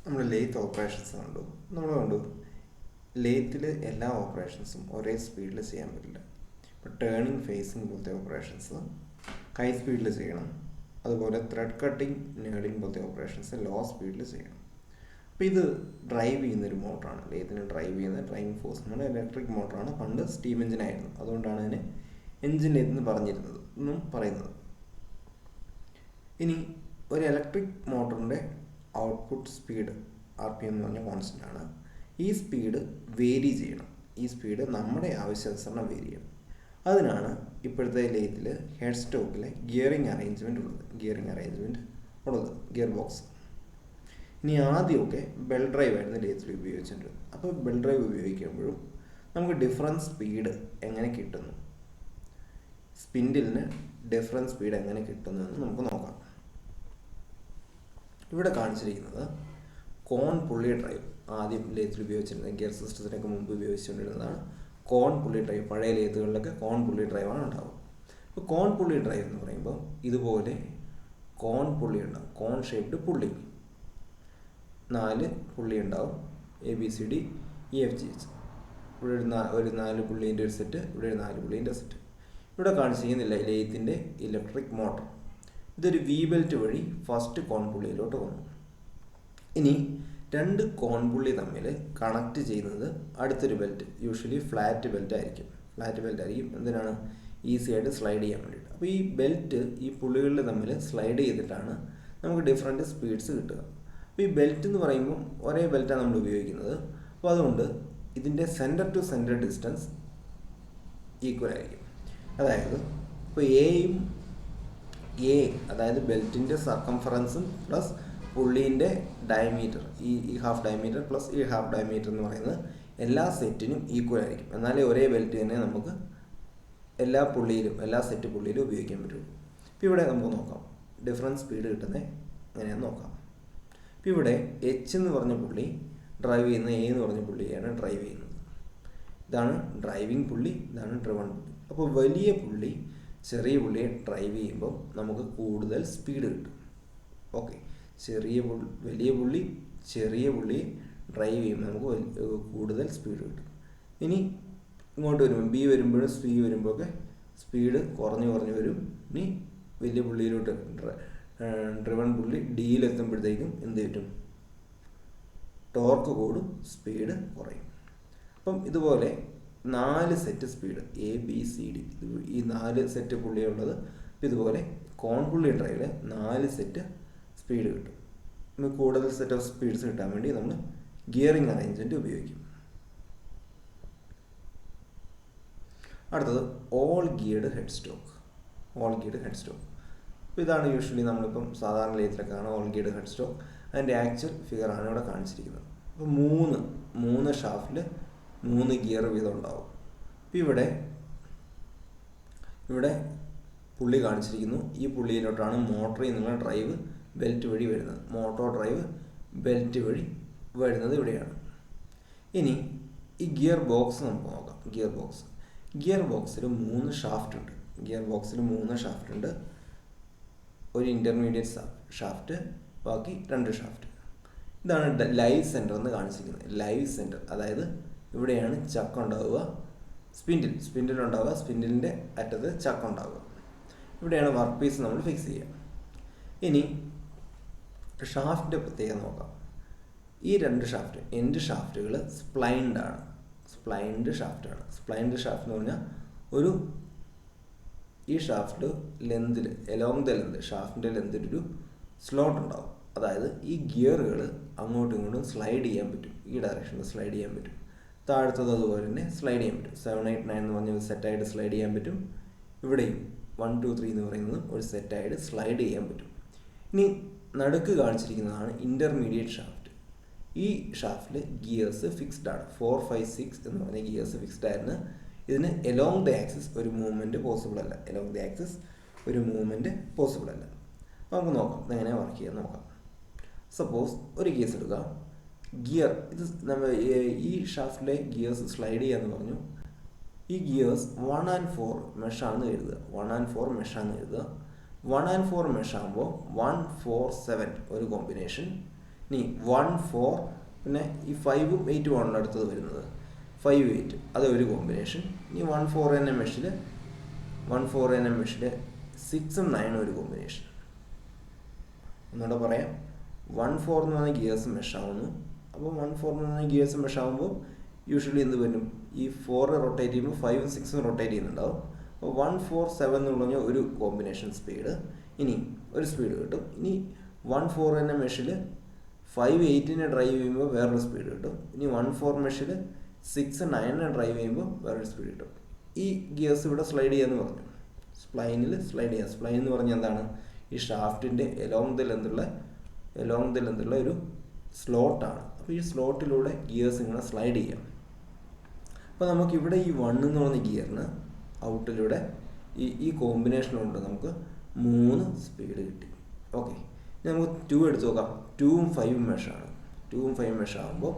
നമ്മൾ lathe operations കണ്ടു. നമ്മൾ കണ്ടു ലേത്തിൽ എല്ലാ ഓപ്പറേഷൻസും ഒരേ സ്പീഡിൽ ചെയ്യാൻ പറ്റില്ല. ഇപ്പോൾ ടേണിങ് ഫേസിങ് പോലത്തെ ഓപ്പറേഷൻസ് ഹൈ സ്പീഡിൽ ചെയ്യണം. അതുപോലെ ത്രെഡ് കട്ടിങ് നേഡിങ് പോലത്തെ ഓപ്പറേഷൻസ് ലോ സ്പീഡിൽ ചെയ്യണം. അപ്പോൾ ഇത് ഡ്രൈവ് ചെയ്യുന്നൊരു മോട്ടറാണ്. ലേത്തിന് ഡ്രൈവ് ചെയ്യുന്ന ഡ്രൈവിംഗ് ഫോഴ്സ് എന്ന് പറഞ്ഞാൽ ഇലക്ട്രിക് മോട്ടറാണ്. പണ്ട് സ്റ്റീം എഞ്ചിനായിരുന്നു, അതുകൊണ്ടാണ് അതിന് എഞ്ചിൻ ലേത്ത് എന്ന് പറഞ്ഞിരുന്നത് എന്നും പറയുന്നത്. ഇനി ഒരു ഇലക്ട്രിക് മോട്ടറിൻ്റെ ഔട്ട്പുട്ട് സ്പീഡ് RPM എന്ന് പറഞ്ഞ കോൺസ്റ്റൻ്റ് ആണ്. ഈ സ്പീഡ് വേരി ചെയ്യണം. ഈ സ്പീഡ് നമ്മുടെ ആവശ്യാനുസരണം വേരി ചെയ്യണം. അതിനാണ് ഇപ്പോഴത്തെ ലേത്തിൽ ഹെഡ് സ്റ്റോക്കിലെ ഗിയറിംഗ് അറേഞ്ച്മെൻറ്റ് ഉള്ളത്, ഗിയർ ബോക്സ്. ഇനി ആദ്യമൊക്കെ ബെൽ ഡ്രൈവ് ആയിരുന്നു ലേത്തിൽ ഉപയോഗിച്ചിട്ടുണ്ട്. അപ്പോൾ ബെൽ ഡ്രൈവ് ഉപയോഗിക്കുമ്പോഴും നമുക്ക് ഡിഫറൻറ്റ് സ്പീഡ് എങ്ങനെ കിട്ടുന്നു, സ്പിൻഡിലിന് ഡിഫറൻറ്റ് സ്പീഡ് എങ്ങനെ കിട്ടുന്നു എന്ന് നമുക്ക് നോക്കാം. ഇവിടെ കാണിച്ചിരിക്കുന്നത് കോൺ പുള്ളി ഡ്രൈവ്. ആദ്യം ലേത്തിൽ ഉപയോഗിച്ചിരുന്നത് ഗിയർ സിസ്റ്റത്തിനൊക്കെ മുമ്പ് ഉപയോഗിച്ചുകൊണ്ടിരുന്നതാണ് കോൺ പുള്ളി ഡ്രൈവ്. പഴയ ലേത്തുകളിലൊക്കെ കോൺ പുള്ളി ഡ്രൈവാണ് ഉണ്ടാവുക. അപ്പോൾ കോൺ പുള്ളി ഡ്രൈവ് എന്ന് പറയുമ്പോൾ ഇതുപോലെ കോൺ പുള്ളി ഉണ്ടാവും, കോൺ ഷേപ്ഡ് പുള്ളി. 4 പുള്ളി ഉണ്ടാവും, ABCDEFGH. ഇവിടെ ഒരു 4 പുള്ളീൻ്റെ ഒരു സെറ്റ്, ഇവിടെ ഒരു 4 പുള്ളീൻ്റെ സെറ്റ്. ഇവിടെ കാണിച്ചിരിക്കുന്നില്ല ലേത്തിൻ്റെ ഇലക്ട്രിക് മോട്ടർ. ഇതൊരു വി ബെൽറ്റ് വഴി ഫസ്റ്റ് കോൺ പുള്ളിയിലോട്ട് വന്നു. ഇനി 2 കോൺ പുള്ളി തമ്മിൽ കണക്ട് ചെയ്യുന്നത് അടുത്തൊരു ബെൽറ്റ്, യൂഷ്വലി ഫ്ലാറ്റ് ബെൽറ്റ് ആയിരിക്കും. എന്തിനാണ്? ഈസി ആയിട്ട് സ്ലൈഡ് ചെയ്യാൻ വേണ്ടിയിട്ട്. അപ്പോൾ ഈ ബെൽറ്റ് ഈ പുള്ളികളിൽ തമ്മിൽ സ്ലൈഡ് ചെയ്തിട്ടാണ് നമുക്ക് ഡിഫറെൻറ്റ് സ്പീഡ്സ് കിട്ടുക. അപ്പോൾ ഈ ബെൽറ്റ് എന്ന് പറയുമ്പോൾ ഒരേ ബെൽറ്റാണ് നമ്മൾ ഉപയോഗിക്കുന്നത്. അപ്പോൾ അതുകൊണ്ട് ഇതിൻ്റെ centre to centre distance equal ആയിരിക്കും. അതായത് ഇപ്പോൾ എ അതായത് ബെൽറ്റിൻ്റെ സർക്കംഫറൻസും പ്ലസ് പുള്ളീൻ്റെ ഡയമീറ്റർ, ഈ ഹാഫ് ഡയമീറ്റർ പ്ലസ് ഈ ഹാഫ് ഡയമീറ്റർ എന്ന് പറയുന്നത് എല്ലാ സെറ്റിനും ഈക്വൽ ആയിരിക്കും. എന്നാലേ ഒരേ ബെൽറ്റ് തന്നെ നമുക്ക് എല്ലാ സെറ്റ് പുള്ളിയിലും ഉപയോഗിക്കാൻ പറ്റുള്ളൂ. ഇപ്പോൾ ഇവിടെ നമുക്ക് നോക്കാം ഡിഫറൻറ്റ് സ്പീഡ് കിട്ടുന്നത് എങ്ങനെയാണെന്ന് നോക്കാം. ഇപ്പോൾ ഇവിടെ എച്ച് എന്ന് പറഞ്ഞ പുള്ളി ഡ്രൈവ് ചെയ്യുന്ന എ എന്ന് പറഞ്ഞ പുള്ളിയാണ് ഡ്രൈവ് ചെയ്യുന്നത്. ഇതാണ് ഡ്രൈവിംഗ് പുള്ളി, ഇതാണ് ഡ്രിവൺ പുള്ളി. അപ്പോൾ വലിയ പുള്ളി ചെറിയ പുള്ളിയെ ഡ്രൈവ് ചെയ്യുമ്പോൾ നമുക്ക് കൂടുതൽ സ്പീഡ് കിട്ടും. ഓക്കെ, വലിയ പുള്ളി ചെറിയ പുള്ളിയെ ഡ്രൈവ് ചെയ്യുമ്പോൾ നമുക്ക് കൂടുതൽ സ്പീഡ് കിട്ടും. ഇനി ഇങ്ങോട്ട് വരുമ്പോൾ ബി വരുമ്പോഴും സി വരുമ്പോഴൊക്കെ സ്പീഡ് കുറഞ്ഞു വരും. ഇനി വലിയ പുള്ളിയിലോട്ട് ഡ്രിവൺ പുള്ളി ഡിയിലെത്തുമ്പോഴത്തേക്കും എന്ത് പറ്റും? ടോർക്ക് കൂടും, സ്പീഡ് കുറയും. അപ്പം ഇതുപോലെ 4 സെറ്റ് സ്പീഡ് ABCD, ഈ 4 സെറ്റ് പുള്ളിയുള്ളത്. അപ്പോൾ ഇതുപോലെ കോൺ പുള്ളി ഡ്രൈവിൽ 4 സെറ്റ് സ്പീഡ് കിട്ടും. നമുക്ക് കൂടുതൽ സെറ്റ് ഓഫ് സ്പീഡ്സ് കിട്ടാൻ വേണ്ടി നമ്മൾ ഗിയറിംഗ് അറേഞ്ച്മെൻറ്റ് ഉപയോഗിക്കും. അടുത്തത് ഓൾ ഗിയർഡ് ഹെഡ് സ്റ്റോക്ക്. അപ്പോൾ ഇതാണ് യൂഷ്വലി നമ്മളിപ്പം സാധാരണ ലേത്തിലൊക്കെ കാണാം ഓൾ ഗിയർഡ് ഹെഡ് സ്റ്റോക്ക്. അതിൻ്റെ ആക്ച്വൽ ഫിഗറാണ് ഇവിടെ കാണിച്ചിരിക്കുന്നത്. അപ്പോൾ 3 ഷാഫ്റ്റിൽ 3 ഗിയർ വീതം ഉണ്ടാവും. അപ്പോൾ ഇവിടെ പുള്ളി കാണിച്ചിരിക്കുന്നു. ഈ പുള്ളിയിലോട്ടാണ് മോട്ടറിൽ നിന്നുള്ള ഡ്രൈവ് ബെൽറ്റ് വഴി വരുന്നത്. മോട്ടോർ ഡ്രൈവ് ബെൽറ്റ് വഴി വരുന്നത് ഇവിടെയാണ്. ഇനി ഈ ഗിയർ ബോക്സ് നമുക്ക് നോക്കാം. ഗിയർ ബോക്സിൽ 3 ഷാഫ്റ്റ് ഉണ്ട്. ഒരു ഇൻ്റർമീഡിയറ്റ് ഷാഫ്റ്റ്, ബാക്കി 2 ഷാഫ്റ്റ്. ഇതാണ് ലൈവ് സെൻറ്റർ എന്ന് കാണിച്ചിരിക്കുന്നത്. ലൈവ് സെൻറ്റർ അതായത് ഇവിടെയാണ് ചക്ക് ഉണ്ടാവുക, സ്പിൻഡിൽ ഉണ്ടാവുക, സ്പിൻഡിലിൻ്റെ അറ്റത്ത് ചക്ക് ഉണ്ടാവുക. ഇവിടെയാണ് വർക്ക് പീസ് നമ്മൾ ഫിക്സ് ചെയ്യുക. ഇനി ഷാഫ്റ്റിൻ്റെ പ്രത്യേകത നോക്കാം. ഈ 2 ഷാഫ്റ്റ് എൻഡ് ഷാഫ്റ്റുകൾ സ്പ്ലൈൻഡ് ഷാഫ്റ്റ് എന്ന് പറഞ്ഞാൽ ഈ ഷാഫ്റ്റ് ലെന്തിൽ ഷാഫ്റ്റിൻ്റെ ലെന്തിൽ ഒരു സ്ലോട്ട് ഉണ്ടാവും. അതായത് ഈ ഗിയറുകൾ അങ്ങോട്ടും ഇങ്ങോട്ടും സ്ലൈഡ് ചെയ്യാൻ പറ്റും, ഈ ഡയറക്ഷനിൽ സ്ലൈഡ് ചെയ്യാൻ പറ്റും. താഴത്തത് അതുപോലെ തന്നെ സ്ലൈഡ് ചെയ്യാൻ പറ്റും. 7, 8, 9 എന്ന് പറഞ്ഞ സെറ്റായിട്ട് സ്ലൈഡ് ചെയ്യാൻ പറ്റും. ഇവിടെയും 1, 2, 3 എന്ന് പറയുന്നത് ഒരു സെറ്റായിട്ട് സ്ലൈഡ് ചെയ്യാൻ പറ്റും. ഇനി നടുക്ക് കാണിച്ചിരിക്കുന്നതാണ് ഇൻ്റർമീഡിയറ്റ് ഷാഫ്റ്റ്. ഈ ഷാഫ്റ്റിൽ ഗിയേഴ്സ് ഫിക്സ്ഡ് ആണ്. 4, 5, 6 എന്ന് പറഞ്ഞ ഗിയേഴ്സ് ഫിക്സ്ഡ് ആയിരുന്നു. ഇതിന് എലോങ് ദ ആക്സിസ് ഒരു മൂവ്മെൻറ്റ് പോസിബിൾ അല്ല. അപ്പോൾ നമുക്ക് നോക്കാം ഇതെങ്ങനെ വർക്ക് ചെയ്യാൻ നോക്കാം. സപ്പോസ് ഒരു കേസ് എടുക്കുക. ഗിയർ നമ്മൾ ഈ ഷാഫ്റ്റിലെ ഗിയേഴ്സ് സ്ലൈഡ് ചെയ്യാന്ന് പറഞ്ഞു. ഈ ഗിയേഴ്സ് 1 and 4 മെഷാണെന്ന് കരുതുക. 1 and 4 മെഷ് ആകുമ്പോൾ 1, 4, 7 ഒരു കോമ്പിനേഷൻ. ഇനി 1 4 പിന്നെ ഈ 5ഉം 8ഉം ആണ് അടുത്തത് വരുന്നത്. 5 8 അത് ഒരു കോമ്പിനേഷൻ. ഇനി 1 4 എന്ന മെഷിൽ 6ഉം 9ഉം ഒരു കോമ്പിനേഷൻ. ഒന്നുകൂടെ പറയാം. 1 4 എന്ന് പറഞ്ഞാൽ ഗിയേഴ്സ് മെഷാവുന്നു. അപ്പോൾ 1 4 എന്ന് പറഞ്ഞാൽ ഗിയേഴ്സ് മെഷാവുമ്പോൾ യൂഷ്വലി എന്ത് വരും, ഈ 4 റൊട്ടേറ്റ് ചെയ്യുമ്പോൾ 5ഉം 6ഉം റൊട്ടേറ്റ് ചെയ്യുന്നുണ്ടാവും. അപ്പോൾ 1 4 7 എന്ന് പറഞ്ഞാൽ ഒരു കോമ്പിനേഷൻ സ്പീഡ്. ഇനി ഒരു സ്പീഡ് കിട്ടും. ഇനി 1 4 എന്ന മെഷിൽ 5 8നെ ഡ്രൈവ് ചെയ്യുമ്പോൾ വേറൊരു സ്പീഡ് കിട്ടും. ഇനി 1 4 മെഷിൽ 6 9നെ ഡ്രൈവ് ചെയ്യുമ്പോൾ വേറൊരു സ്പീഡ് കിട്ടും. ഈ ഗിയേഴ്സ് ഇവിടെ സ്ലൈഡ് ചെയ്യാമെന്ന് പറഞ്ഞു. സ്പ്ലൈനിൽ സ്ലൈഡ് ചെയ്യാം. സ്പ്ലൈൻ എന്ന് പറഞ്ഞാൽ എന്താണ്, ഈ ഷാഫ്റ്റിൻ്റെ എലോങ് ദ ലെന്തുള്ള ഒരു സ്ലോട്ടാണ്. അപ്പോൾ ഈ സ്ലോട്ടിലൂടെ ഗിയേഴ്സ് ഇങ്ങനെ സ്ലൈഡ് ചെയ്യാം. അപ്പോൾ നമുക്കിവിടെ ഈ 1 എന്ന് പറഞ്ഞ ഗിയറിന് ഔട്ടിലൂടെ ഈ കോമ്പിനേഷനുണ്ട് നമുക്ക് 3 സ്പീഡ് കിട്ടി. ഓക്കെ, നമുക്ക് 2 എടുത്ത് നോക്കാം. 2ഉം 5ഉം മെഷാണ്. 2ഉം 5ഉം മെഷാകുമ്പോൾ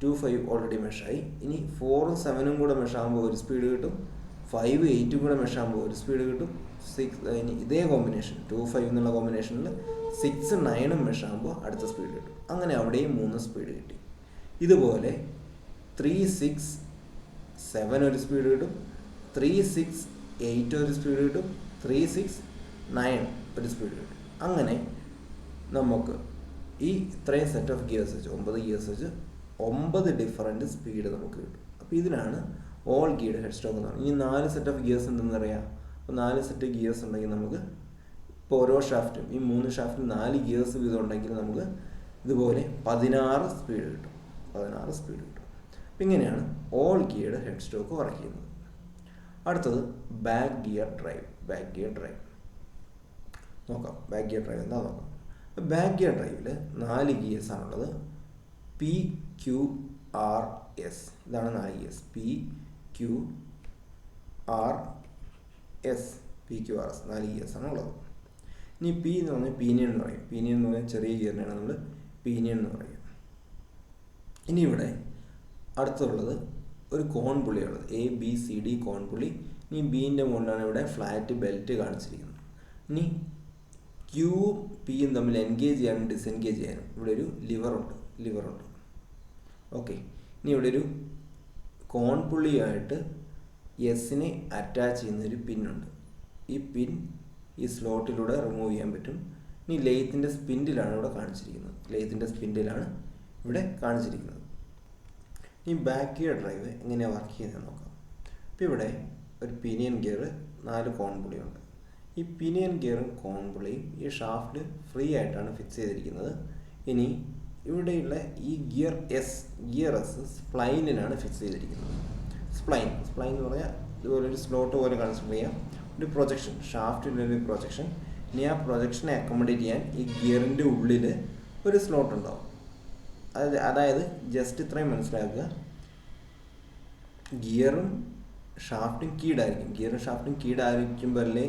2 5 ഓൾറെഡി മെഷായി. ഇനി 4ഉം 7ഉം കൂടെ മെഷാകുമ്പോൾ ഒരു സ്പീഡ് കിട്ടും. 5 8ഉം കൂടെ മെഷാകുമ്പോൾ ഒരു സ്പീഡ് കിട്ടും. 6 ഇനി ഇതേ കോമ്പിനേഷൻ 2 5 എന്നുള്ള കോമ്പിനേഷനിൽ 6 9ഉം മെഷാകുമ്പോൾ അടുത്ത സ്പീഡ് കിട്ടും. അങ്ങനെ അവിടെയും 3 സ്പീഡ് കിട്ടി. ഇതുപോലെ 3 6 7 ഒരു സ്പീഡ് കിട്ടും. 3 6 8 ഒരു സ്പീഡ് കിട്ടും. 3 6 9 ഒരു സ്പീഡ് കിട്ടും. അങ്ങനെ നമുക്ക് ഈ ഇത്രയും സെറ്റ് ഓഫ് ഗിയേഴ്സ് വെച്ച് 9 ഗിയേഴ്സ് വെച്ച് 9 ഡിഫറൻറ്റ് സ്പീഡ് നമുക്ക് കിട്ടും. അപ്പോൾ ഇതിനാണ് ഓൾ ഗിയർഡ് ഹെഡ് സ്റ്റോക്ക് എന്ന് പറയുന്നത്. ഈ 4 സെറ്റ് ഓഫ് ഗിയേഴ്സ് എന്തെന്ന് അറിയാം. അപ്പോൾ 4 സെറ്റ് ഗിയേഴ്സ് ഉണ്ടെങ്കിൽ നമുക്ക് ഇപ്പോൾ ഓരോ ഷാഫ്റ്റും ഈ 3 ഷാഫ്റ്റും 4 ഗിയേഴ്സ് വീതം ഉണ്ടെങ്കിൽ നമുക്ക് ഇതുപോലെ 16 സ്പീഡ് കിട്ടും. 16 സ്പീഡ് കിട്ടും. അപ്പം ഇങ്ങനെയാണ് all geared head stock work ചെയ്യുന്നത്. അടുത്തത് ബാക്ക് ഗിയർ ഡ്രൈവ്. നോക്കാം ബാക്ക് ഗിയർ ഡ്രൈവ് എന്താ നോക്കാം. ബാക്ക് ഗിയർ ഡ്രൈവിൽ 4 ഗിയേഴ്സ് ആണുള്ളത്. പി ക്യു ആർ എസ് ഇതാണ് 4 gears. P Q R S 4 gears ആണുള്ളത്. ഇനി പി എന്ന് പറഞ്ഞാൽ പീനിയൻ എന്ന് പറയും. പീനിയൻ എന്ന് പറഞ്ഞാൽ ചെറിയ ഗിയറിനാണ് നമ്മൾ പീനിയൻ എന്ന് പറയും. ഇനി ഇവിടെ അടുത്തുള്ളത് ഒരു കോൺ പുള്ളിയുള്ളത്. ABCD കോൺ പുള്ളി. ഇനി ബീൻ്റെ മുകളിലാണ് ഇവിടെ ഫ്ലാറ്റ് ബെൽറ്റ് കാണിച്ചിരിക്കുന്നത്. ഇനി ക്യൂവും പിയും തമ്മിൽ എൻഗേജ് ചെയ്യാനും ഡിസെൻഗേജ് ചെയ്യാനും ഇവിടെ ഒരു ലിവറുണ്ട്. ഓക്കെ, ഇനി ഇവിടെ ഒരു കോൺ പുള്ളിയായിട്ട് എസിനെ അറ്റാച്ച് ചെയ്യുന്നൊരു പിന്നുണ്ട്. ഈ പിൻ ഈ സ്ലോട്ടിലൂടെ റിമൂവ് ചെയ്യാൻ പറ്റും. ഇനി ലെയ്ത്തിൻ്റെ സ്പിൻഡിലാണ് ഇവിടെ കാണിച്ചിരിക്കുന്നത്. ഈ ബാക്ക് ഗിയർ ഡ്രൈവ് എങ്ങനെയാണ് വർക്ക് ചെയ്യുന്നത് നോക്കാം. ഇപ്പോൾ ഇവിടെ ഒരു പിനിയൻ ഗിയർ 4 കോൺ പുള്ളിയുണ്ട്. ഈ പിനിയൻ ഗിയറും കോൺ പുള്ളിയും ഈ ഷാഫ്റ്റ് ഫ്രീ ആയിട്ടാണ് ഫിക്സ് ചെയ്തിരിക്കുന്നത്. ഇനി ഇവിടെയുള്ള ഈ ഗിയർ എസ് സ്പ്ലൈനിലാണ് ഫിക്സ് ചെയ്തിരിക്കുന്നത്. സ്പ്ലൈൻ എന്ന് പറഞ്ഞാൽ ഇതുപോലെ ഒരു സ്ലോട്ട് പോലെ കൺസിഡർ ചെയ്യാം. ഒരു പ്രൊജക്ഷൻ, ഷാഫ്റ്റിലൊരു പ്രൊജക്ഷൻ. ഇനി ആ പ്രൊജക്ഷനെ അക്കോമഡേറ്റ് ചെയ്യാൻ ഈ ഗിയറിൻ്റെ ഉള്ളിൽ ഒരു സ്ലോട്ട് ഉണ്ടാവും. അതായത് ജസ്റ്റ് ഇത്രയും മനസ്സിലാക്കുക, ഗിയറും ഷാഫ്റ്റും കീടായിരിക്കുമ്പോഴല്ലേ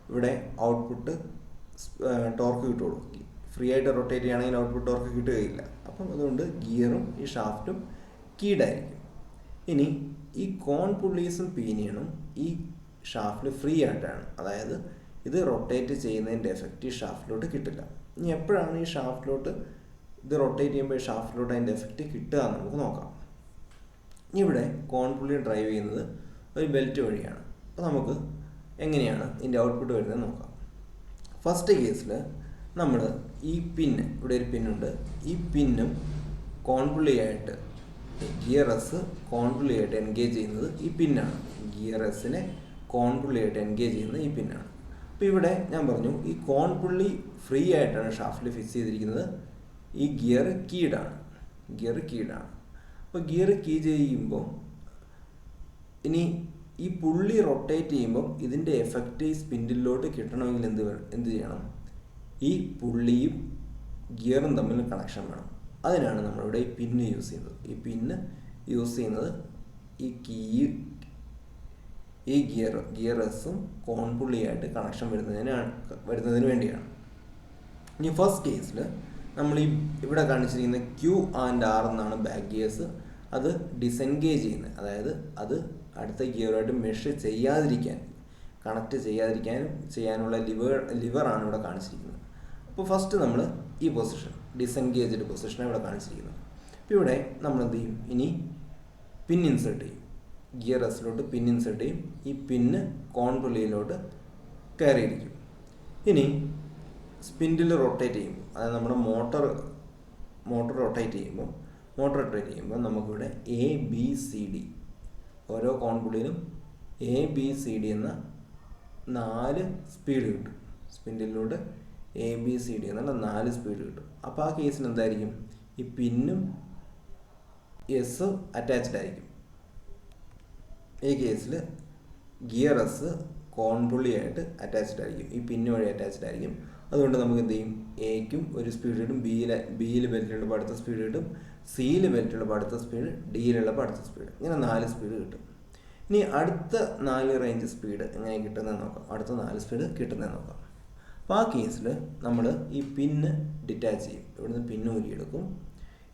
ഇവിടെ ഔട്ട്പുട്ട് ടോർക്ക് കിട്ടുള്ളൂ. ഫ്രീ ആയിട്ട് റൊട്ടേറ്റ് ചെയ്യുകയാണെങ്കിൽ ഔട്ട്പുട്ട് ടോർക്ക് കിട്ടുകയില്ല. അപ്പം അതുകൊണ്ട് ഗിയറും ഈ ഷാഫ്റ്റും കീടായിരിക്കും. ഇനി ഈ കോൺ പുള്ളീസും പീനിയനും ഈ ഷാഫ്റ്റിൽ ഫ്രീ ആയിട്ടാണ്. അതായത് ഇത് റൊട്ടേറ്റ് ചെയ്യുന്നതിൻ്റെ എഫക്റ്റ് ഈ ഷാഫ്റ്റിലോട്ട് കിട്ടില്ല. ഇനി എപ്പോഴാണ് ഈ ഷാഫ്റ്റിലോട്ട് ഇത് റൊട്ടേറ്റ് ചെയ്യുമ്പോൾ ഷാഫ്റ്റിലോട്ട് അതിൻ്റെ എഫക്റ്റ് കിട്ടുക എന്ന് നമുക്ക് നോക്കാം. ഇവിടെ കോൺ പുള്ളി ഡ്രൈവ് ചെയ്യുന്നത് ഒരു ബെൽറ്റ് വഴിയാണ്. അപ്പോൾ നമുക്ക് എങ്ങനെയാണ് ഇതിൻ്റെ ഔട്ട്പുട്ട് വരുന്നത് നോക്കാം. ഫസ്റ്റ് കേസിൽ നമ്മൾ ഈ പിന്ന്, ഇവിടെ ഒരു പിന്നുണ്ട്. ഈ പിന്നും കോൺ പുള്ളിയായിട്ട് ഗിയർ എസ് കോൺ പുള്ളിയായിട്ട് എൻഗേജ് ചെയ്യുന്നത് ഈ പിന്നാണ്. ഗിയർ എസിനെ കോൺ പുള്ളിയായിട്ട് എൻഗേജ് ചെയ്യുന്നത് ഈ പിന്നാണ്. അപ്പോൾ ഇവിടെ ഞാൻ പറഞ്ഞു ഈ കോൺ പുള്ളി ഫ്രീ ആയിട്ടാണ് ഷാഫ്റ്റിൽ ഫിക്സ് ചെയ്തിരിക്കുന്നത്. ഈ ഗിയർ കീടാണ്. അപ്പോൾ ഗിയർ കീ ചെയ്യുമ്പോൾ ഇനി ഈ പുള്ളി റൊട്ടേറ്റ് ചെയ്യുമ്പോൾ ഇതിൻ്റെ എഫക്റ്റ് ഈ സ്പിൻഡിലോട്ട് കിട്ടണമെങ്കിൽ എന്ത് ചെയ്യണം? ഈ പുള്ളിയും ഗിയറും തമ്മിൽ കണക്ഷൻ വേണം. അതിനാണ് നമ്മളിവിടെ ഈ പിന്ന് യൂസ് ചെയ്യുന്നത്. ഈ പിന്ന് യൂസ് ചെയ്യുന്നത് ഈ ഗിയർ എസും കോൺ പുള്ളിയായിട്ട് കണക്ഷൻ വരുന്നതിന് വേണ്ടിയാണ്. ഇനി ഫസ്റ്റ് കേസിൽ നമ്മൾ ഈ ഇവിടെ കാണിച്ചിരിക്കുന്ന Q ആൻഡ് R എന്നാണ് ബാക്ക് ഗിയേഴ്സ്. അത് ഡിസെൻഗേജ് ചെയ്യുന്നത്, അതായത് അത് അടുത്ത ഗിയറുമായിട്ട് മെഷ് കണക്ട് ചെയ്യാതിരിക്കാനും ചെയ്യാനുള്ള ലിവറാണ് ഇവിടെ കാണിച്ചിരിക്കുന്നത്. അപ്പോൾ ഫസ്റ്റ് നമ്മൾ ഈ പൊസിഷൻ ഡിസെൻഗേജ്ഡ് പൊസിഷനാണ് ഇവിടെ കാണിച്ചിരിക്കുന്നത്. അപ്പോൾ ഇവിടെ നമ്മൾ എന്ത് ചെയ്യും, ഇനി പിൻ ഇൻസേർട്ട് ചെയ്യും. ഗിയർ എസിലോട്ട് പിൻ ഇൻസേർട്ട് ചെയ്യും. ഈ പിന്ന് കോൺ പുള്ളിയിലോട്ട് കയറിയിരിക്കും. ഇനി സ്പിൻഡിൽ റൊട്ടേറ്റ് ചെയ്യുമ്പോൾ, അതായത് നമ്മുടെ മോട്ടർ റൊട്ടേറ്റ് ചെയ്യുമ്പോൾ നമുക്കിവിടെ ABCD, ഓരോ കോൺ പുള്ളിയിലും ABCD എന്ന 4 സ്പീഡ് കിട്ടും. സ്പിൻഡിലോട്ട് ABCD എന്നുള്ള 4 സ്പീഡ് കിട്ടും. അപ്പോൾ ആ കേസിന് എന്തായിരിക്കും, ഈ പിന്നും എസ് അറ്റാച്ച്ഡ് ആയിരിക്കും. ഈ കേസിൽ ഗിയർ എസ് കോൺപുള്ളിയായിട്ട് അറ്റാച്ച്ഡ് ആയിരിക്കും, ഈ പിന്ന് വഴി അറ്റാച്ച്ഡ് ആയിരിക്കും. അതുകൊണ്ട് നമുക്ക് എന്ത് ചെയ്യും, എക്കും ഒരു സ്പീഡ് കിട്ടും, ബിയിൽ ബെൽറ്റുള്ളപ്പോൾ അടുത്ത സ്പീഡ് കിട്ടും, സിയിൽ ബെൽറ്റുള്ളപ്പോൾ അടുത്ത സ്പീഡ്, ഡിയിലുള്ളപ്പോൾ അടുത്ത സ്പീഡ്, ഇങ്ങനെ 4 സ്പീഡ് കിട്ടും. ഇനി അടുത്ത 4 റേഞ്ച് സ്പീഡ് എങ്ങനെ കിട്ടുന്നതെന്ന് നോക്കാം. അടുത്ത 4 സ്പീഡ് കിട്ടുന്നതെന്ന് നോക്കാം. അപ്പോൾ ആ കേസിൽ നമ്മൾ ഈ പിന്ന് ഡിറ്റാച്ച് ചെയ്യും. ഇവിടുന്ന് പിന്ന് ഊരിയെടുക്കും.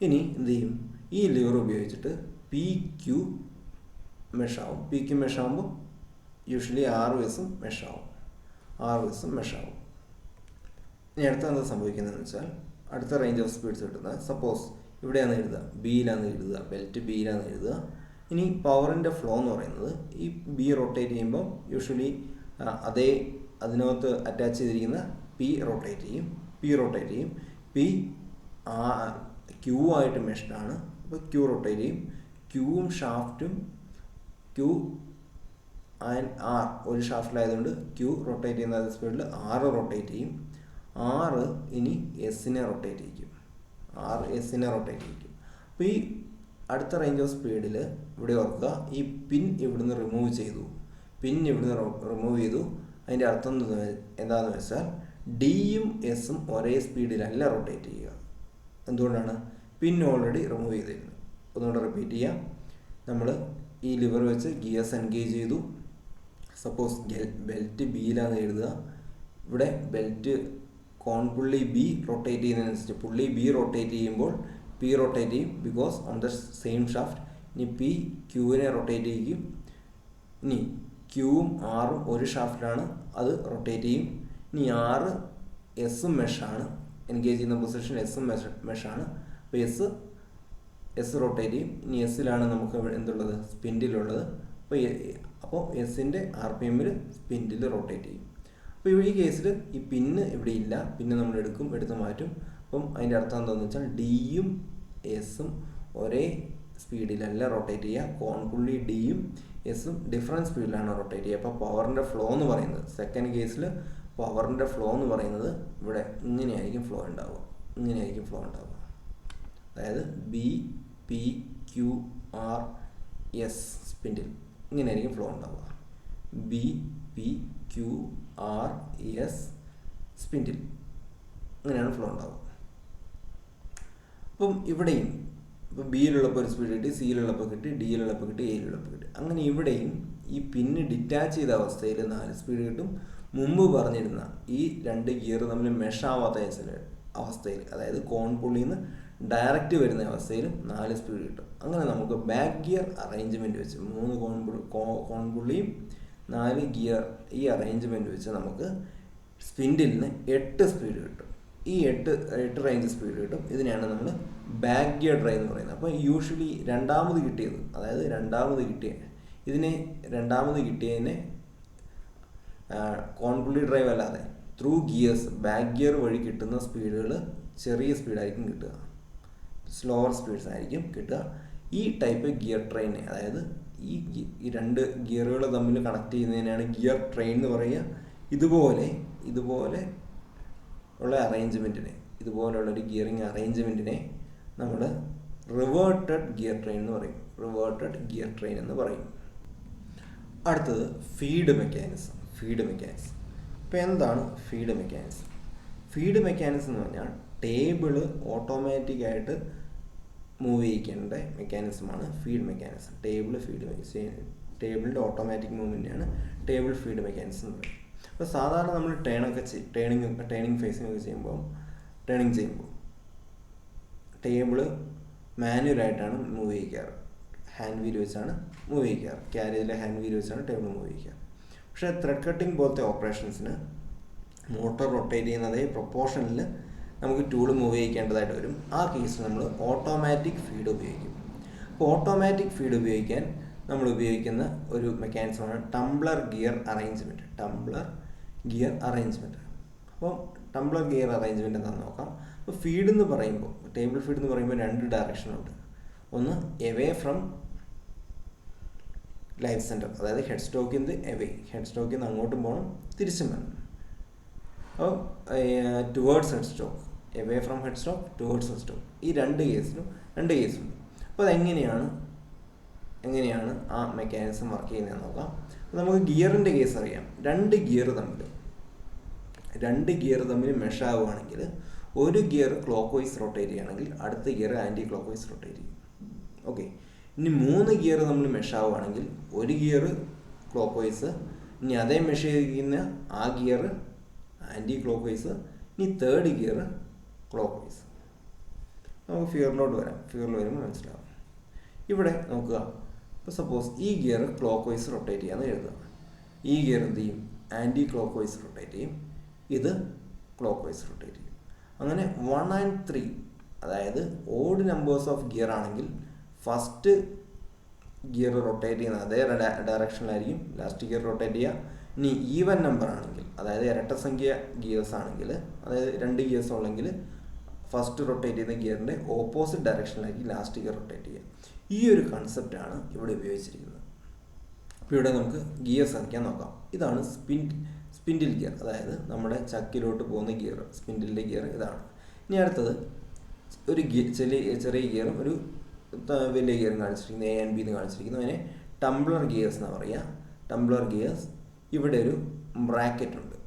ഇനി എന്ത് ചെയ്യും, ഈ ലിവർ ഉപയോഗിച്ചിട്ട് PQ മെഷാവും. PQ മെഷാവുമ്പോൾ യൂഷ്വലി ROSഉം മെഷാവും. ഇനി അടുത്ത എന്താ സംഭവിക്കുന്നതെന്ന് വെച്ചാൽ, അടുത്ത റേഞ്ച് ഓഫ് സ്പീഡ്സ് കിട്ടുന്നത്, സപ്പോസ് ഇവിടെയാണ് എഴുതുക, ബിയിലാണ് എഴുതുക, ബെൽറ്റ് ബിയിലാണ് എഴുതുക. ഇനി പവറിൻ്റെ ഫ്ലോ എന്ന് പറയുന്നത്, ഈ ബി റൊട്ടേറ്റ് ചെയ്യുമ്പോൾ യൂഷ്വലി അതിനകത്ത് അറ്റാച്ച് ചെയ്തിരിക്കുന്ന P റൊട്ടേറ്റ് ചെയ്യും. P Q ആയിട്ട് മെഷ്ഡാണ്. അപ്പോൾ Q റൊട്ടേറ്റ് ചെയ്യും. Qവും ഷാഫ്റ്റും Q ആൻഡ് R ഒരു ഷാഫ്റ്റിലായതുകൊണ്ട് Q റൊട്ടേറ്റ് ചെയ്യുന്ന അതേ സ്പീഡിൽ R റൊട്ടേറ്റ് ചെയ്യും. R ഇനി എസിനെ റൊട്ടേറ്റ് ചെയ്യും. അപ്പോൾ ഈ അടുത്ത റേഞ്ച് ഓഫ് സ്പീഡിൽ ഇവിടെ ഓർക്കുക, ഈ പിൻ ഇവിടുന്ന് റിമൂവ് ചെയ്തു. അതിൻ്റെ അർത്ഥം എന്താണെന്ന് വെച്ചാൽ, ഡിയും എസും ഒരേ സ്പീഡിലല്ല റൊട്ടേറ്റ് ചെയ്യുക. എന്തുകൊണ്ടാണ്, പിൻ ഓൾറെഡി റിമൂവ് ചെയ്തിരുന്നു. ഒന്നുകൂടെ റിപ്പീറ്റ് ചെയ്യാം. നമ്മൾ ഈ ലിവർ വെച്ച് ഗിയേഴ്സ് എൻഗേജ് ചെയ്തു. സപ്പോസ് ബെൽറ്റ് ബിയിലാണ് എഴുതുക. ഇവിടെ ബെൽറ്റ് കോൺപുള്ളി ബി റൊട്ടേറ്റ് ചെയ്യുന്നതിനനുസരിച്ച് പുള്ളി ബി റൊട്ടേറ്റ് ചെയ്യുമ്പോൾ P റൊട്ടേറ്റ് ചെയ്യും, because on the same shaft. ഇനി P Qവിനെ റൊട്ടേറ്റ് ചെയ്യും. ഇനി Qവും Rഉം ഒരു ഷാഫ്റ്റിലാണ്, അത് റൊട്ടേറ്റ് ചെയ്യും. ഇനി R എസും മെഷാണ്, എൻഗേജ് ചെയ്യുന്ന പൊസിഷൻ എസും മെഷാണ്. അപ്പോൾ എസ് റൊട്ടേറ്റ് ചെയ്യും. ഇനി എസിലാണ് നമുക്ക് എന്തുള്ളത്, സ്പിൻഡിലുള്ളത്. അപ്പോൾ എസിൻ്റെ RPMൽ സ്പിൻഡിൽ റൊട്ടേറ്റ് ചെയ്യും. അപ്പോൾ ഈ കേസിൽ ഈ പിന്ന് ഇവിടെ ഇല്ല, പിന്നെ നമ്മൾ എടുത്ത് മാറ്റും. അപ്പം അതിൻ്റെ അർത്ഥം എന്താണെന്ന് വെച്ചാൽ, ഡിയും എസും ഒരേ സ്പീഡിലല്ല റൊട്ടേറ്റ് ചെയ്യുക. കോൺപുള്ളി ഡിയും എസും ഡിഫറൻറ്റ് സ്പീഡിലാണ് റൊട്ടേറ്റ് ചെയ്യുക. അപ്പോൾ പവറിൻ്റെ ഫ്ലോ എന്ന് പറയുന്നത്, സെക്കൻഡ് കേസിൽ പവറിൻ്റെ ഫ്ലോ എന്ന് പറയുന്നത് ഇവിടെ ഇങ്ങനെയായിരിക്കും ഫ്ലോ ഉണ്ടാവുക. അതായത് BPQRS സ്പിൻഡിൽ ഇങ്ങനെയായിരിക്കും ഫ്ലോ ഉണ്ടാവുക. BPQRS സ്പിൻഡിൽ ഇങ്ങനെയാണ് ഫ്ലോ ഉണ്ടാവുക. അപ്പം ഇവിടെയും ഇപ്പോൾ ബിയിലുള്ളപ്പോൾ ഒരു സ്പീഡ് കിട്ടി, സിയിലുള്ളപ്പോൾ കിട്ടി, ഡിയിലുള്ളപ്പോൾ കിട്ടി, എയിലുള്ളപ്പോൾ കിട്ടി. അങ്ങനെ ഇവിടെയും ഈ പിന്ന് ഡിറ്റാച്ച് ചെയ്ത അവസ്ഥയിൽ 4 സ്പീഡ് കിട്ടും. മുമ്പ് പറഞ്ഞിരുന്ന ഈ 2 ഗിയർ തമ്മിൽ മെഷാവാത്ത അവസ്ഥയിൽ, അതായത് കോൺപുള്ളിയിൽ നിന്ന് ഡയറക്റ്റ് വരുന്ന അവസ്ഥയിലും 4 സ്പീഡ് കിട്ടും. അങ്ങനെ നമുക്ക് ബാക്ക് ഗിയർ അറേഞ്ച്മെൻറ്റ് വെച്ച് 3 കോൺപുള്ളിയും 4 ഗിയർ ഈ അറേഞ്ച്മെൻറ്റ് വെച്ച് നമുക്ക് സ്പിൻഡിലിന് 8 സ്പീഡ് കിട്ടും. ഈ 8 റേഞ്ച് സ്പീഡ് കിട്ടും. ഇതിനെയാണ് നമ്മൾ ബാക്ക് ഗിയർ ഡ്രൈവ് എന്ന് പറയുന്നത്. അപ്പോൾ യൂഷ്വലി രണ്ടാമത് കിട്ടിയതിനെ കോൺപുള്ളി ഡ്രൈവ് അല്ലാതെ ത്രൂ ഗിയേഴ്സ് ബാക്ക് ഗിയർ വഴി കിട്ടുന്ന സ്പീഡുകൾ ചെറിയ സ്പീഡായിരിക്കും കിട്ടുക, സ്ലോവർ സ്പീഡ്സ് ആയിരിക്കും കിട്ടുക. ഈ ടൈപ്പ് ഗിയർ ട്രെയിനെ, അതായത് ഈ 2 ഗിയറുകൾ തമ്മിൽ കണക്ട് ചെയ്യുന്നതിനാണ് ഗിയർ ട്രെയിൻ എന്ന് പറയുക. ഇതുപോലെ ഉള്ള അറേഞ്ച്മെൻറ്റിനെ, ഇതുപോലുള്ളൊരു ഗിയറിങ് അറേഞ്ച്മെൻറ്റിനെ നമ്മൾ റിവേർട്ടഡ് ഗിയർ ട്രെയിൻ എന്ന് പറയും. അടുത്തത് ഫീഡ് മെക്കാനിസം. ഇപ്പോൾ എന്താണ് ഫീഡ് മെക്കാനിസം? ഫീഡ് മെക്കാനിസം എന്ന് പറഞ്ഞാൽ ടേബിള് ഓട്ടോമാറ്റിക്കായിട്ട് മൂവ് ചെയ്യിക്കേണ്ട മെക്കാനിസമാണ് ഫീഡ് മെക്കാനിസം. ടേബിളിൻ്റെ ഓട്ടോമാറ്റിക് മൂവ്മെൻറ്റാണ് ടേബിൾ ഫീഡ് മെക്കാനിസം എന്ന് പറയുന്നത്. അപ്പോൾ സാധാരണ നമ്മൾ ടേണിങ് ഫേസിങ് ചെയ്യുമ്പോൾ ടേബിള് മാനുവലായിട്ടാണ് മൂവ് ചെയ്യിക്കാറ്. ഹാൻഡ് വീൽ വെച്ചാണ് മൂവ് ചെയ്യിക്കാറ്. ക്യാരേജിലെ ഹാൻഡ് വീൽ വെച്ചാണ് ടേബിൾ മൂവ് ചെയ്യിക്കാറ്. പക്ഷേ ത്രെഡ് കട്ടിങ് പോലത്തെ ഓപ്പറേഷൻസിന് മോട്ടോർ റൊട്ടേറ്റ് ചെയ്യുന്ന അതേ പ്രൊപ്പോർഷനിൽ നമുക്ക് ടൂൾ മൂവ് ചെയ്യിക്കേണ്ടതായിട്ട് വരും. ആ കേസിൽ നമ്മൾ ഓട്ടോമാറ്റിക് ഫീഡ് ഉപയോഗിക്കും. അപ്പോൾ ഓട്ടോമാറ്റിക് ഫീഡ് ഉപയോഗിക്കാൻ നമ്മൾ ഉപയോഗിക്കുന്ന ഒരു മെക്കാനിസമാണ് ടംബ്ലർ ഗിയർ അറേഞ്ച്മെൻറ്റ്. അപ്പോൾ ടംബ്ലർ ഗിയർ അറേഞ്ച്മെൻറ്റ് എന്താണെന്ന് നോക്കാം. അപ്പോൾ ഫീഡ് എന്ന് പറയുമ്പോൾ, ടേബിൾ ഫീഡ് എന്ന് പറയുമ്പോൾ 2 ഡയറക്ഷനുണ്ട്. ഒന്ന് എവേ ഫ്രം ലൈഫ് സെൻറ്റർ, അതായത് ഹെഡ് സ്റ്റോക്കിൽ നിന്ന് എവേ, ഹെഡ് സ്റ്റോക്കിൽ നിന്ന് അങ്ങോട്ടും പോകണം, തിരിച്ചും വരണം. അപ്പോൾ towards head stock, away from head stock, towards head stock, ഈ രണ്ട് കേസുണ്ട്. അപ്പോൾ അതെങ്ങനെയാണ് ആ മെക്കാനിസം വർക്ക് ചെയ്യുന്നതെന്ന് നോക്കാം. അപ്പോൾ നമുക്ക് ഗിയറിൻ്റെ കേസ് അറിയാം. രണ്ട് ഗിയർ തമ്മിൽ മെഷ് ആവുകയാണെങ്കിൽ ഒരു ഗിയർ ക്ലോക്ക് വൈസ് റൊട്ടേറ്റ് ചെയ്യുകയാണെങ്കിൽ അടുത്ത gear anticlockwise rotate ചെയ്യും. ഓക്കെ, ഇനി 3 ഗിയർ നമ്മൾ മെഷ് ആവുകയാണെങ്കിൽ ഒരു ഗിയർ ക്ലോക്ക് വൈസ്, ഇനി അതേ മെഷ് ചെയ്യുന്ന ആ ഗിയർ ആൻറ്റി ക്ലോക്ക് വൈസ്, ഇനി 3rd ഗിയർ ക്ലോക്ക് വൈസ്. നമുക്ക് ഫിഗറിലോട്ട് വരാം. ഫിഗറിൽ വരുമ്പോൾ മനസ്സിലാവും. ഇവിടെ നോക്കുക. ഇപ്പോൾ സപ്പോസ് ഈ ഗിയർ ക്ലോക്ക് വൈസ് റൊട്ടേറ്റ് ചെയ്യാമെന്ന് എഴുതുക. ഈ ഗിയർ എന്ത് ചെയ്യും? ആൻറ്റി ക്ലോക്ക് വൈസ് റൊട്ടേറ്റ് ചെയ്യും. ഇത് ക്ലോക്ക് വൈസ് റൊട്ടേറ്റ് ചെയ്യും. അങ്ങനെ 1 and 3, അതായത് ഓഡ് നമ്പേഴ്സ് ഓഫ് ഗിയർ ആണെങ്കിൽ ഫസ്റ്റ് ഗിയർ റൊട്ടേറ്റ് ചെയ്യുന്ന അതേ ഡയറക്ഷനിലായിരിക്കും ലാസ്റ്റ് ഗിയർ റൊട്ടേറ്റ് ചെയ്യുക. ഇനി ഈവൻ നമ്പർ ആണെങ്കിൽ, അതായത് ഇരട്ടസംഖ്യ ഗിയേഴ്സ് ആണെങ്കിൽ, അതായത് 2 ഗിയേഴ്സ് ഉള്ളെങ്കിൽ ഫസ്റ്റ് റൊട്ടേറ്റ് ചെയ്യുന്ന ഗിയറിൻ്റെ ഓപ്പോസിറ്റ് ഡയറക്ഷനിലായിരിക്കും ലാസ്റ്റ് ഗിയർ റൊട്ടേറ്റ് ചെയ്യുക. ഈ ഒരു കൺസെപ്റ്റാണ് ഇവിടെ ഉപയോഗിച്ചിരിക്കുന്നത്. അപ്പോൾ ഇവിടെ നമുക്ക് ഗിയേഴ്സ് അറിയിക്കാൻ നോക്കാം. ഇതാണ് സ്പിൻഡിൽ ഗിയർ, അതായത് നമ്മുടെ ചക്കിലോട്ട് പോകുന്ന ഗിയർ, സ്പിൻഡിലിൻ്റെ ഗിയർ ഇതാണ്. ഇനി അടുത്തത് ഒരു ചെറിയ ഗിയറും ഒരു വലിയ ഗിയറും കാണിച്ചിരിക്കുന്നു, A and B എന്ന് കാണിച്ചിരിക്കുന്നു. അതിനെ ടംബ്ലർ ഗിയേഴ്സ് എന്നാണ് പറയുക. Tumblr gears. ഇവിടെ ഒരു ബ്രാക്കറ്റ് ഉണ്ട്.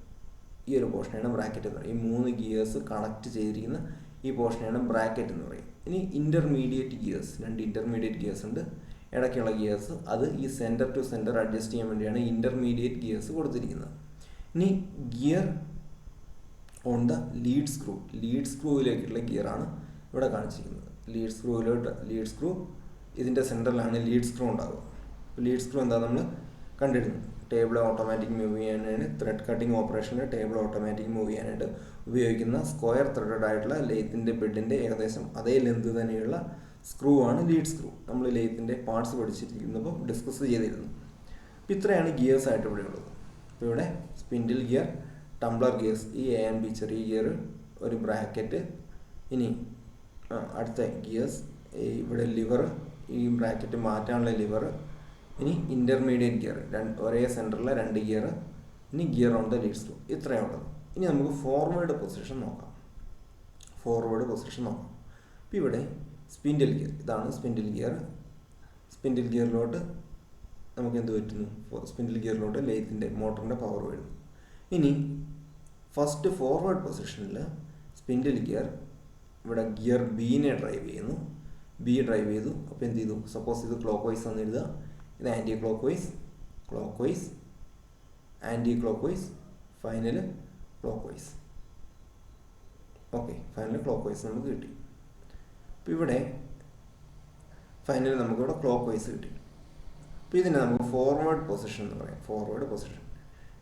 ഈ ഒരു പോർഷനാണ് ബ്രാക്കറ്റ് എന്ന് പറയുക. ഈ 3 ഗിയേഴ്സ് കണക്ട് ചെയ്തിരിക്കുന്ന ഈ പോർഷനാണ് ബ്രാക്കറ്റ് എന്ന് പറയും. ഇനി ഇൻ്റർമീഡിയറ്റ് ഗിയേഴ്സ്, 2 ഇൻ്റർമീഡിയറ്റ് ഗിയേഴ്സ് ഉണ്ട്, ഇടയ്ക്കുള്ള ഗിയേഴ്സ്. അത് ഈ സെൻറ്റർ ടു സെൻറ്റർ അഡ്ജസ്റ്റ് ചെയ്യാൻ വേണ്ടിയാണ് ഇൻ്റർമീഡിയറ്റ് ഗിയേഴ്സ് കൊടുത്തിരിക്കുന്നത്. ഇനി ഗിയർ ഓൺ ദ ലീഡ് സ്ക്രൂവിലേക്കുള്ള ഗിയറാണ് ഇവിടെ കാണിച്ചിരിക്കുന്നത്. ലീഡ് സ്ക്രൂ ഇതിൻ്റെ സെൻറ്ററിലാണ് ലീഡ് സ്ക്രൂ ഉണ്ടാകുക. ലീഡ് സ്ക്രൂ എന്താ നമ്മൾ കണ്ടിരുന്നു. ടേബിൾ ഓട്ടോമാറ്റിക് മൂവ് ചെയ്യാനായിട്ട്, ത്രെഡ് കട്ടിങ് ഓപ്പറേഷനിൽ ടേബിൾ ഓട്ടോമാറ്റിക് മൂവ് ചെയ്യാനായിട്ട് ഉപയോഗിക്കുന്ന സ്ക്വയർ ത്രെഡഡ് ആയിട്ടുള്ള ലെയ്ത്തിൻ്റെ ബെഡിൻ്റെ ഏകദേശം അതേ ലെന്ത് തന്നെയുള്ള സ്ക്രൂ ആണ് ലീഡ് സ്ക്രൂ. നമ്മൾ ലെയ്ത്തിൻ്റെ പാർട്സ് പഠിച്ചിരിക്കുന്നപ്പോൾ ഡിസ്കസ് ചെയ്തിരുന്നു. അപ്പോൾ ഇത്രയാണ് ഗിയേഴ്സ് ആയിട്ട് ഇവിടെ ഉള്ളത്. അപ്പോൾ ഇവിടെ സ്പിൻഡിൽ ഗിയർ, ടംബ്ലർ ഗിയേഴ്സ്, ഈ A and B ചെറിയ ഗിയർ, ഒരു ബ്രാക്കറ്റ്. ഇനി അടുത്ത ഗിയേഴ്സ്, ഇവിടെ ലിവർ, ഈ ബ്രാക്കറ്റ് മാറ്റാനുള്ള ലിവർ. ഇനി ഇൻ്റർമീഡിയറ്റ് ഗിയർ, ഒരേ സെൻറ്ററിലെ 2 ഗിയർ. ഇനി gear on the lead screw. ഇത്രയും ഉള്ളത്. ഇനി നമുക്ക് ഫോർവേഡ് പൊസിഷൻ നോക്കാം. അപ്പോൾ ഇവിടെ സ്പിൻഡിൽ ഗിയർ, ഇതാണ് സ്പിൻഡിൽ ഗിയർ. സ്പിൻഡിൽ ഗിയറിലോട്ട് നമുക്ക് എന്ത് പറ്റുന്നു? സ്പിൻഡിൽ ഗിയറിലോട്ട് ലെയ്ത്തിൻ്റെ മോട്ടറിൻ്റെ പവർ വരുന്നു. ഇനി ഫസ്റ്റ് ഫോർവേഡ് പൊസിഷനിൽ സ്പിൻഡിൽ ഗിയർ ഇവിടെ ഗിയർ ബീനെ ഡ്രൈവ് ചെയ്യുന്നു. ബി ഡ്രൈവ് ചെയ്തു. അപ്പോൾ എന്ത് ചെയ്തു? സപ്പോസ് ഇത് ക്ലോക്ക് വൈസ് എന്ന് എഴുതുക, ഇത് anti clock vice, anticlockwise, final clockwise. Okay, final clockwise നമുക്ക് കിട്ടി. അപ്പോൾ ഇവിടെ ഫൈനൽ നമുക്കിവിടെ ക്ലോക്ക് വൈസ് കിട്ടി. അപ്പോൾ ഇതിനെ നമുക്ക് ഫോർവേഡ് പൊസിഷൻ എന്ന് പറയാം. Forward position.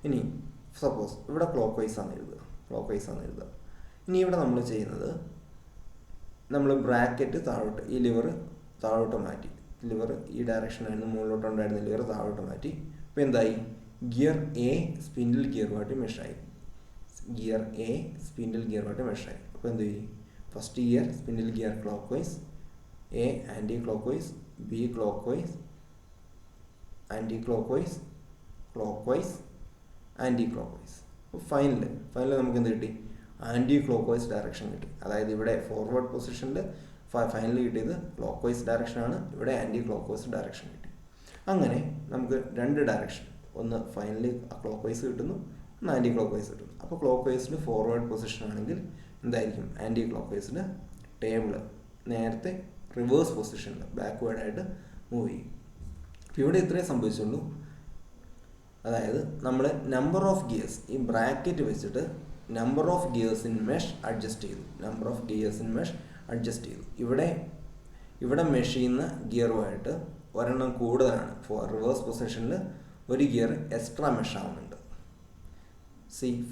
ഇനി സപ്പോസ് ഇവിടെ ക്ലോക്ക് വൈസ് ആണ് എഴുതുക. ഇനി ഇവിടെ നമ്മൾ ചെയ്യുന്നത്, നമ്മൾ ബ്രാക്കറ്റ് താഴോട്ട്, ഈ ലിവർ താഴോട്ട് മാറ്റി. ലിവർ ഈ ഡയറക്ഷനായിരുന്നു, മുകളിലോട്ടുണ്ടായിരുന്ന ലിവർ താഴോട്ട് മാറ്റി. അപ്പോൾ എന്തായി? ഗിയർ A സ്പിൻഡിൽ ഗിയറുമായിട്ട് മെഷായി. അപ്പോൾ എന്ത് ചെയ്യും? First gear spindle gear clockwise, A anticlockwise, B clock vice, anti clock vice, anticlockwise. അപ്പോൾ ഫൈനൽ നമുക്ക് എന്ത് കിട്ടി? ആൻറ്റി ക്ലോക്ക് വൈസ് ഡയറക്ഷൻ കിട്ടി. അതായത് ഇവിടെ ഫോർവേഡ് പൊസിഷനിൽ ഫൈനലി കിട്ടിയത് ക്ലോക്ക് വൈസ് ഡയറക്ഷനാണ്, ഇവിടെ ആൻറ്റി ക്ലോക്ക് വൈസ് ഡയറക്ഷൻ കിട്ടി. അങ്ങനെ നമുക്ക് 2 ഡയറക്ഷൻ, ഒന്ന് ഫൈനലി ക്ലോക്ക് വൈസ് കിട്ടുന്നു, ഒന്ന് ആൻറ്റി ക്ലോക്ക് വൈസ് കിട്ടുന്നു. അപ്പോൾ ക്ലോക്ക് വൈസിൽ ഫോർവേഡ് പൊസിഷൻ ആണെങ്കിൽ എന്തായിരിക്കും? ആൻറ്റി ക്ലോക്ക് വൈസിൽ ടേബിൾ നേരത്തെ റിവേഴ്സ് പൊസിഷനിൽ ബാക്ക്വേർഡായിട്ട് മൂവ് ചെയ്യും. അപ്പോൾ ഇവിടെ ഇത്രയും സംഭവിച്ചുള്ളൂ. അതായത് നമ്മൾ നമ്പർ ഓഫ് ഗിയേഴ്സ്, ഈ ബ്രാക്കറ്റ് വെച്ചിട്ട് number of gears in mesh adjust ചെയ്തു. ഇവിടെ മെഷ് ചെയ്യുന്ന ഗിയറുമായിട്ട് ഒരെണ്ണം കൂടുതലാണ്. റിവേഴ്സ് പൊസിഷനിൽ ഒരു ഗിയർ എക്സ്ട്രാ മെഷ് ആവുന്നുണ്ട്.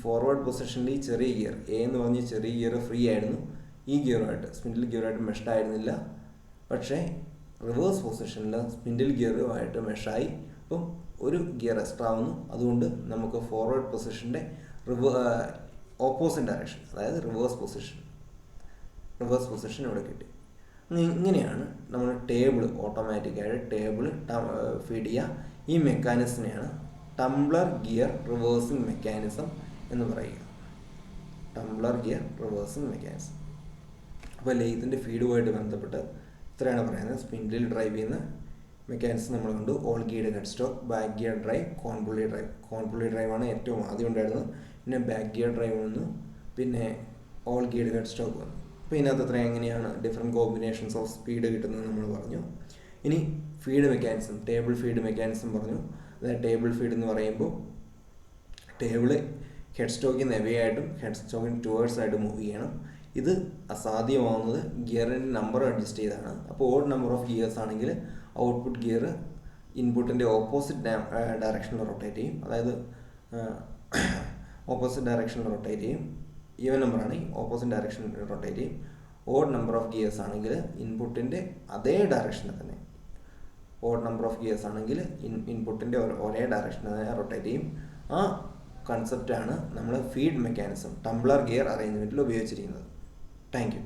ഫോർവേഡ് പൊസിഷനിൽ ഈ ചെറിയ ഗിയർ എ എന്ന് പറഞ്ഞ ചെറിയ ഗിയർ ഫ്രീ ആയിരുന്നു, ഈ ഗിയറുമായിട്ട് സ്പിൻഡിൽ ഗിയറുമായിട്ട് മെഷ്ഡ് ആയിരുന്നില്ല. പക്ഷേ റിവേഴ്സ് പൊസിഷനിൽ സ്പിൻഡിൽ ഗിയറുമായിട്ട് മെഷായി. അപ്പം ഒരു ഗിയർ എക്സ്ട്രാ വന്നു. അതുകൊണ്ട് നമുക്ക് ഫോർവേഡ് പൊസിഷൻ്റെ ഓപ്പോസിറ്റ് ഡയറക്ഷൻ, അതായത് റിവേഴ്സ് പൊസിഷൻ ഇവിടെ കിട്ടി. ഇങ്ങനെയാണ് നമ്മൾ ടേബിൾ ഓട്ടോമാറ്റിക്കായിട്ട് ടേബിൾ ഫീഡ് ചെയ്യുക. ഈ മെക്കാനിസത്തിനെയാണ് ടംബ്ലർ ഗിയർ റിവേഴ്സിങ് മെക്കാനിസം എന്ന് പറയുക. Tumblr gear reversing mechanism. അപ്പോൾ ലെയ്ത്തിൻ്റെ ഫീഡുമായിട്ട് ബന്ധപ്പെട്ട് ഇത്രയാണ് പറയുന്നത്. സ്പിൻഡിൽ ഡ്രൈവ് ചെയ്യുന്ന മെക്കാനിസം നമ്മൾ കണ്ടു. All geared headstock, back gear drive, cone pulley ഡ്രൈവാണ് ഏറ്റവും ആദ്യം ഉണ്ടായിരുന്നത്. പിന്നെ ബാക്ക് ഗിയർ ഡ്രൈവ് വന്നു, പിന്നെ ഓൾ ഗിയർഡ് ഹെഡ് സ്റ്റോക്ക് വന്നു. അപ്പോൾ ഇതിനകത്ത് അത്ര എങ്ങനെയാണ് ഡിഫറെൻറ്റ് കോമ്പിനേഷൻസ് ഓഫ് സ്പീഡ് കിട്ടുന്നത് നമ്മൾ പറഞ്ഞു. ഇനി feed mechanism, table feed mechanism പറഞ്ഞു. അതായത് ടേബിൾ ഫീഡ് എന്ന് പറയുമ്പോൾ ടേബിള് ഹെഡ് സ്റ്റോക്കിൽ നിന്ന് എവേ ആയിട്ടും ഹെഡ് സ്റ്റോക്കിന് ടുവേഴ്സ് ആയിട്ട് മൂവ് ചെയ്യണം. ഇത് അസാധ്യമാവുന്നത് ഗിയറിൻ്റെ നമ്പർ അഡ്ജസ്റ്റ് ചെയ്താണ്. അപ്പോൾ ഓഡ് നമ്പർ ഓഫ് ഗിയേഴ്സ് ആണെങ്കിൽ ഔട്ട്പുട്ട് ഗിയർ ഇൻപുട്ടിൻ്റെ ഓപ്പോസിറ്റ് ഡയറക്ഷനിൽ റൊട്ടേറ്റ് ചെയ്യും. അതായത് ഓപ്പോസിറ്റ് ഡയറക്ഷനിൽ റൊട്ടേറ്റ് ചെയ്യും. ഈവൻ നമ്പർ ആണെങ്കിൽ ഓപ്പോസിറ്റ് ഡയറക്ഷനിൽ റൊട്ടേറ്റ് ചെയ്യും. ഓഡ് നമ്പർ ഓഫ് ഗിയേഴ്സ് ആണെങ്കിൽ ഇൻപുട്ടിൻ്റെ അതേ ഡയറക്ഷനിൽ തന്നെ, ഓഡ് നമ്പർ ഓഫ് ഗിയേഴ്സ് ആണെങ്കിൽ ഇൻപുട്ടിൻ്റെ ഒരേ ഡയറക്ഷനിൽ തന്നെ റൊട്ടേറ്റ് ചെയ്യും. ആ കൺസെപ്റ്റാണ് നമ്മൾ ഫീഡ് മെക്കാനിസം ടംബ്ലർ ഗിയർ അറേഞ്ച്മെൻറ്റിൽ ഉപയോഗിച്ചിരിക്കുന്നത്. Thank you.